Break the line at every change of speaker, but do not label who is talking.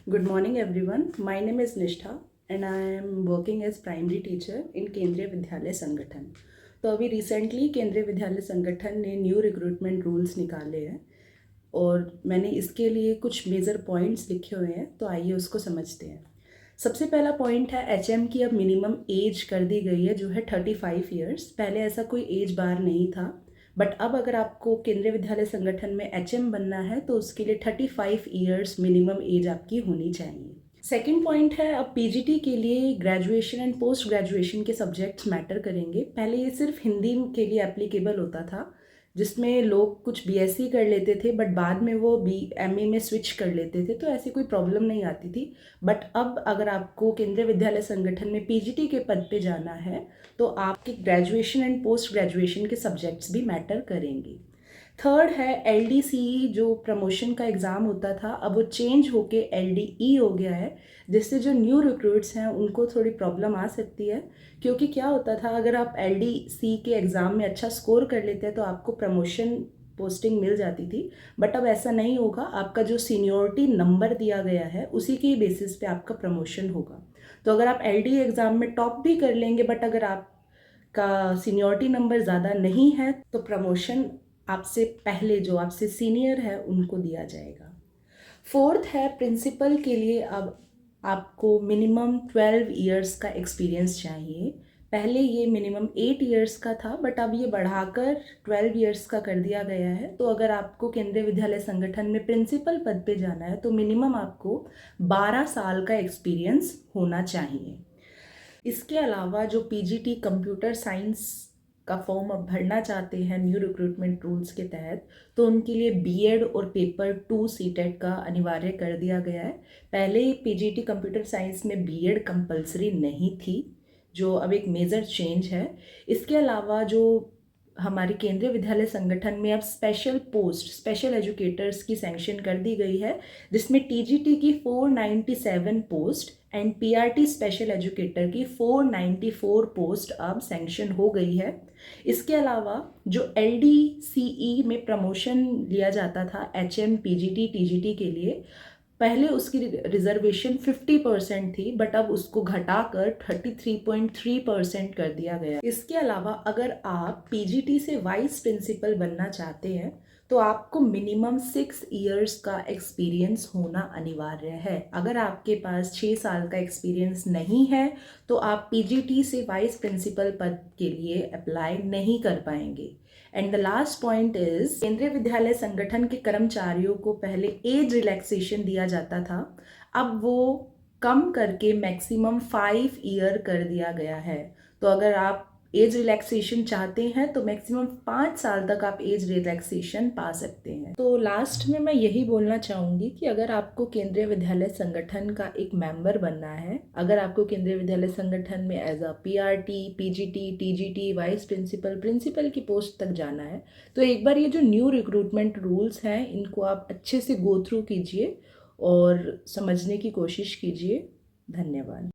Good morning everyone. My name is Nishtha and I am working as primary teacher in केंद्रीय विद्यालय संगठन। तो अभी recently केंद्रीय विद्यालय संगठन ने न्यू रिक्रूटमेंट रूल्स निकाले हैं और मैंने इसके लिए कुछ मेजर पॉइंट्स लिखे हुए हैं, तो आइए उसको समझते हैं। सबसे पहला पॉइंट है एचएम की अब मिनिमम एज कर दी गई है जो है 35 ईयर्स। पहले ऐसा कोई एज बार नहीं था, बट अब अगर आपको केंद्रीय विद्यालय संगठन में एचएम बनना है तो उसके लिए 35 ईयर्स मिनिमम एज आपकी होनी चाहिए। सेकेंड पॉइंट है अब पीजीटी के लिए ग्रेजुएशन एंड पोस्ट ग्रेजुएशन के सब्जेक्ट्स मैटर करेंगे। पहले ये सिर्फ हिंदी के लिए एप्लीकेबल होता था, जिसमें लोग कुछ बीएससी कर लेते थे बट बाद में वो एमए में स्विच कर लेते थे, तो ऐसी कोई प्रॉब्लम नहीं आती थी। बट अब अगर आपको केंद्रीय विद्यालय संगठन में पीजीटी के पद पे जाना है तो आपके ग्रेजुएशन एंड पोस्ट ग्रेजुएशन के सब्जेक्ट्स भी मैटर करेंगे। थर्ड है एलडीसीई, जो प्रमोशन का एग्ज़ाम होता था अब वो चेंज होके एलडीई हो गया है, जिससे जो न्यू रिक्रूट्स हैं उनको थोड़ी प्रॉब्लम आ सकती है। क्योंकि क्या होता था, अगर आप एलडीसी के एग्ज़ाम में अच्छा स्कोर कर लेते हैं तो आपको प्रमोशन पोस्टिंग मिल जाती थी, बट अब ऐसा नहीं होगा। आपका जो सीनियोरिटी नंबर दिया गया है उसी के बेसिस पे आपका प्रमोशन होगा। तो अगर आप एलडी एग्ज़ाम में टॉप भी कर लेंगे बट अगर आपका सीनियोरिटी नंबर ज़्यादा नहीं है तो प्रमोशन आपसे पहले जो आपसे सीनियर है उनको दिया जाएगा। फोर्थ है प्रिंसिपल के लिए अब आपको मिनिमम 12 इयर्स का एक्सपीरियंस चाहिए। पहले ये मिनिमम 8 इयर्स का था बट अब ये बढ़ाकर 12 इयर्स का कर दिया गया है। तो अगर आपको केंद्रीय विद्यालय संगठन में प्रिंसिपल पद पे जाना है तो मिनिमम आपको 12 साल का एक्सपीरियंस होना चाहिए। इसके अलावा जो पीजीटी कंप्यूटर साइंस का फॉर्म अब भरना चाहते हैं न्यू रिक्रूटमेंट रूल्स के तहत, तो उनके लिए बीएड और पेपर 2 सीटेट का अनिवार्य कर दिया गया है। पहले पीजीटी कंप्यूटर साइंस में बीएड कंपलसरी नहीं थी, जो अब एक मेजर चेंज है। इसके अलावा जो हमारे केंद्रीय विद्यालय संगठन में अब स्पेशल एजुकेटर्स की सैंक्शन कर दी गई है, जिसमें टीजीटी की 497 post and PRT special educator की 494 पोस्ट अब सैंक्शन हो गई है। इसके अलावा जो एलडीसीई में प्रमोशन लिया जाता था एचएम पीजीटी टीजीटी के लिए, पहले उसकी रिजर्वेशन 50% थी बट अब उसको घटाकर 33.3% कर दिया गया। इसके अलावा अगर आप पीजीटी से वाइस प्रिंसिपल बनना चाहते हैं तो आपको मिनिमम 6 इयर्स का एक्सपीरियंस होना अनिवार्य है। अगर आपके पास 6 साल का एक्सपीरियंस नहीं है तो आप पीजीटी से वाइस प्रिंसिपल पद के लिए अप्लाई नहीं कर पाएंगे। And the last point is केंद्रीय विद्यालय संगठन के कर्मचारियों को पहले एज रिलैक्सेशन दिया जाता था, अब वो कम करके मैक्सिमम 5 ईयर कर दिया गया है। तो अगर आप एज रिलैक्सेशन चाहते हैं तो मैक्सिमम 5 साल तक आप एज रिलैक्सेशन पा सकते हैं। तो लास्ट में मैं यही बोलना चाहूँगी कि अगर आपको केंद्रीय विद्यालय संगठन का एक मेंबर बनना है, अगर आपको केंद्रीय विद्यालय संगठन में as a PRT PGT TGT vice principal की पोस्ट तक जाना है, तो एक बार ये जो न्यू रिक्रूटमेंट रूल्स हैं इनको आप अच्छे से गो थ्रू कीजिए और समझने की कोशिश कीजिए। धन्यवाद।